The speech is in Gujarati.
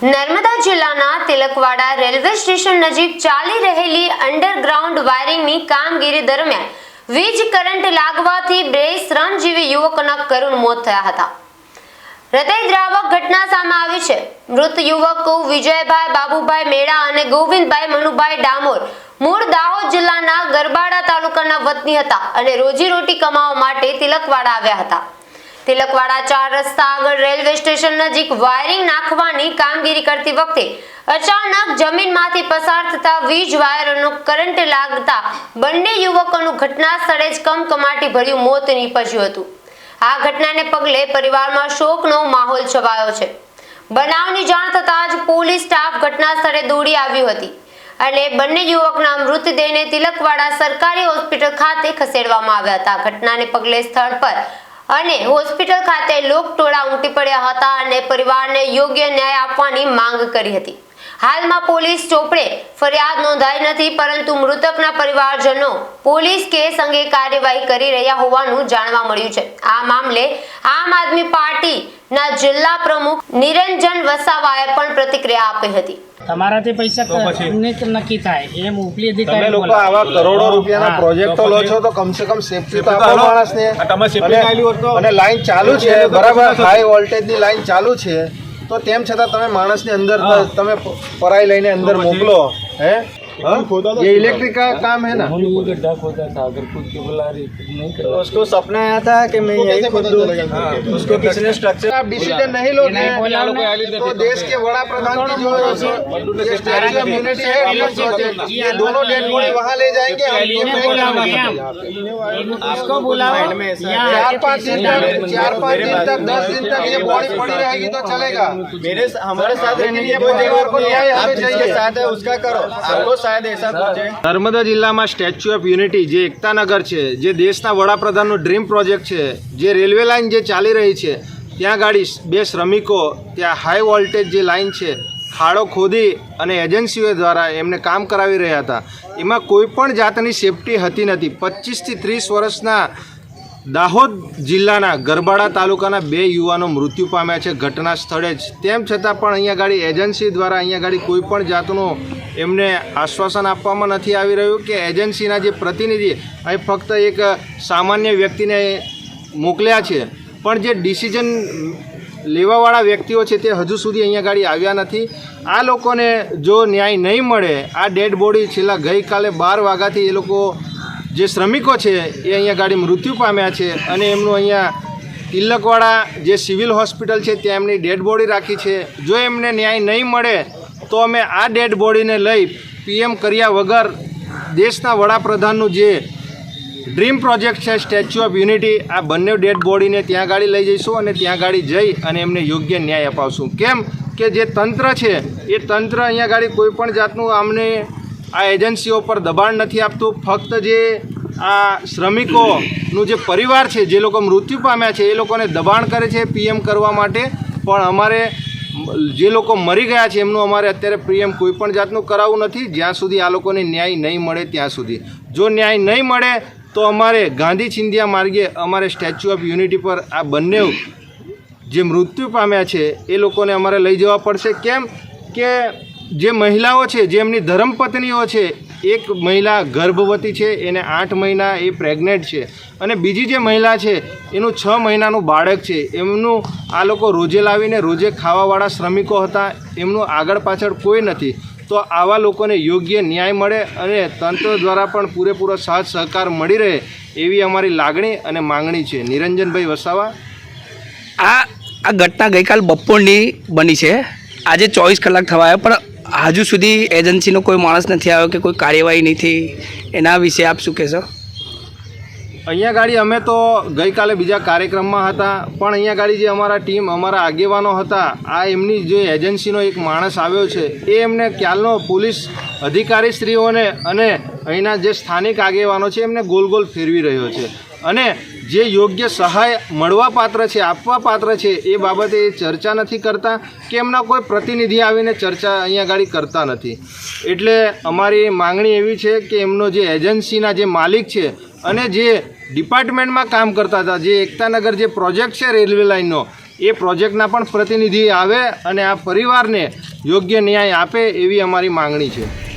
નર્મદા જિલ્લાના તિલકવાડા રેલવે સ્ટેશન નજીક ચાલી રહેલી અંડરગ્રાઉન્ડ વાયરિંગની કામગીરી દરમિયાન વીજ કરંટ લાગવાથી બે શ્રમજીવી યુવકોના કરુણ મોત થયા હતા। હૃદયદ્રાવક ઘટના સામે આવી છે। મૃત યુવકો વિજયભાઈ બાબુભાઈ મેળા અને ગોવિંદભાઈ મનુભાઈ ડામોર મૂળ દાહોદ જિલ્લાના ગરબાડા તાલુકાના વતની હતા અને રોજીરોટી કમાવા માટે તિલકવાડા આવ્યા હતા। તિલકવાડા 4 રસ્તા આગળ રેલવે સ્ટેશન નજીક વાયરિંગ નાખવાની કામગીરી કરતી વખતે અચાનક જમીનમાંથી પસાર થતા વીજ વાયરનો કરંટ લાગતા બંને યુવકોનું ઘટના સ્થળે જ કમકમાટી ભર્યું મોત નીપજ્યું હતું। આ ઘટનાને પગલે પરિવારમાં શોકનો માહોલ છવાયો છે। બનાવની જાણ થતાં જ પોલીસ સ્ટાફ ઘટના સ્થળે દોડી આવ્યું હતી અને બંને યુવકના મૃતદેહને તિલકવાડા સરકારી હોસ્પિટલ ખાતે ખસેડવામાં આવ્યા હતા। ઘટનાને પગલે સ્થળ પર અને હોસ્પિટલ ખાતે લોકટોળા ઉમટી પડ્યા હતા અને પરિવારને યોગ્ય ન્યાય આપવાની માંગ કરી હતી। હાલમાં પોલીસ ચોપડે ફરિયાદ નોંધાઈ નથી, પરંતુ મૃતકના પરિવારજનો પોલીસ કેસ અંગે કાર્યવાહી કરી રહ્યા હોવાનું જાણવા મળ્યું છે। આ મામલે આમ આદમી પાર્ટીના જિલ્લા પ્રમુખ નિરંજન વસાવાએ પણ પ્રતિક્રિયા આપી હતી। તમારાથી પૈસા નક્કી થાય એમ ઉપલી તમે અધિકારી લોકો આવા કરોડો રૂપિયાના પ્રોજેક્ટો લો છો તો કમસે કમ સેફટી તો આપો માણસને। અને લાઈન ચાલુ છે, બરાબર, હાઈ વોલ્ટેજની લાઈન ચાલુ છે, તો તેમ છતાં તમે માણસને અંદર તમે પરાઈ લઈને અંદર મોકલો। હે ये इलेक्ट्रिक का काम है ना। वो गड्ढा खोदा था, अगर खुद के बुला रही नहीं कर रहा। उसको सपना आया था कि मैं यही खुद दूं, उसको किसी ने स्ट्रक्चर आप डिसीजन नहीं लोगे तो देश के बड़ा प्रधान की जो स्टैच्यू ऑफ यूनिटी है, ये दोनों डेड बॉडी वहाँ ले जाएंगे। इसको बुलाओ 4-5 दिन तक 10 दिन तक ये बॉडी पड़ी रहेगी तो चलेगा। मेरे हमारे साथ रहने के परिवार को न्याय हमें चाहिए, साथ है उसका करो। आपको नर्मदा જિલ્લામાં સ્ટેચ્યુ ઓફ યુનિટી જે એકતાનગર છે, જે દેશના વડાપ્રધાનનું ડ્રીમ પ્રોજેક્ટ છે, જે રેલવે લાઇન જે ચાલી રહી છે, ત્યાં ગાડી બે શ્રમિકો ત્યાં હાઈ વોલ્ટેજ જે લાઇન છે ખાડો ખોદી અને એજન્સીઓ દ્વારા એમને કામ કરાવી રહ્યા હતા। એમાં કોઈ પણ જાતની સેફટી હતી નથી। 25 થી 30 વર્ષના દાહોદ જિલ્લાના ગરબાડા તાલુકાના 2 યુવાનો મૃત્યુ પામ્યા છે ઘટના સ્થળે જ। તેમ છતાં પણ અહીંયા ગાડી એજન્સી દ્વારા અહીંયા ગાડી કોઈ પણ જાતનું એમને આશ્વાસન આપવામાં નથી આવી રહ્યું કે એજન્સીના જે પ્રતિનિધિ અહીં ફક્ત એક સામાન્ય વ્યક્તિને મોકલ્યા છે, પણ જે ડિસિઝન લેવાવાળા વ્યક્તિઓ છે તે હજુ સુધી અહીંયા ગાડી આવ્યા નથી। આ લોકોને જો ન્યાય નહીં મળે, આ ડેડ બોડી છેલ્લા ગઈકાલે 12 વાગ્યાથી એ લોકો જે શ્રમિકો છે એ અહીંયા ગાડી મૃત્યુ પામ્યા છે અને એમનું અહીંયા તિલકવાડા જે સિવિલ હોસ્પિટલ છે ત્યાં એમની ડેડ બોડી રાખી છે। જો એમને ન્યાય નહીં મળે તો અમે આ ડેડ બોડીને લઈ પીએમ કર્યા વગર દેશના વડાપ્રધાનનું જે ડ્રીમ પ્રોજેક્ટ છે સ્ટેચ્યુ ઓફ યુનિટી, આ બંને ડેડ બોડીને ત્યાં ગાડી લઈ જઈશું અને ત્યાં ગાડી જઈ અને એમને યોગ્ય ન્યાય અપાવશું। કેમ કે જે તંત્ર છે એ તંત્ર અહીંયા ગાડી કોઈ પણ જાતનું અમને આ એજન્સીઓ પર દબાણ નથી આપતું। ફક્ત જે આ શ્રમિકોનું જે પરિવાર છે, જે લોકો મૃત્યુ પામ્યા છે, એ લોકોને દબાણ કરે છે પીએમ કરવા માટે, પણ અમારે જે લોકો મરી ગયા છે એમનું અમારે અત્યારે પીએમ કોઈ પણ જાતનું કરાવવું નથી જ્યાં સુધી આ લોકોને ન્યાય નહીં મળે ત્યાં સુધી। જો ન્યાય નહીં મળે તો અમારે ગાંધી ચિંધ્યા માર્ગે અમારે સ્ટેચ્યુ ઓફ યુનિટી પર આ બંને જે મૃત્યુ પામ્યા છે એ લોકોને અમારે લઈ જવા પડશે। કેમ કે જે મહિલાઓ છે, જે એમની ધર્મપત્નીઓ છે, એક મહિલા ગર્ભવતી છે, એને 8 મહિના એ પ્રેગ્નેન્ટ છે, અને બીજી જે મહિલા છે એનું 6 મહિનાનું બાળક છે। એમનું આ લોકો રોજે લાવીને રોજે ખાવાવાળા શ્રમિકો હતા, એમનું આગળ પાછળ કોઈ નથી। તો આવા લોકોને યોગ્ય ન્યાય મળે અને તંત્ર દ્વારા પણ પૂરેપૂરો સાથ સહકાર મળી રહે એવી અમારી લાગણી અને માંગણી છે। નિરંજનભાઈ વસાવા। આ ઘટના ગઈકાલ બપોરની બની છે, આજે 24 કલાક થવા આવ્યા, પણ હજુ સુધી એજન્સીનો કોઈ માણસ નથી આવ્યો કે કોઈ કાર્યવાહી નહીં થઈ, એના વિશે આપ શું કહેશો? અહીંયા ગાડી અમે તો ગઈકાલે બીજા કાર્યક્રમમાં હતા, પણ અહીંયા ગાડી જે અમારા ટીમ, અમારા આગેવાનો હતા, આ એમની જે એજન્સીનો એક માણસ આવ્યો છે એ એમને ખ્યાલનો પોલીસ અધિકારીશ્રીઓને અને અહીંના જે સ્થાનિક આગેવાનો છે એમને ગોલ ગોલ ફેરવી રહ્યો છે અને જે યોગ્ય સહાય મળવા પાત્ર છે, આપવા પાત્ર છે, એ બાબતે એ ચર્ચા નથી કરતા કે એમના કોઈ પ્રતિનિધિ આવીને ચર્ચા અહીંયા ગાડી કરતા નથી। એટલે અમારી માંગણી એવી છે કે એમનો જે એજન્સીના જે માલિક છે અને જે ડિપાર્ટમેન્ટમાં કામ કરતા હતા, જે એકતાનગર જે પ્રોજેક્ટ છે રેલવે લાઇનનો, એ પ્રોજેક્ટના પણ પ્રતિનિધિ આવે અને આ પરિવારને યોગ્ય ન્યાય આપે એવી અમારી માંગણી છે।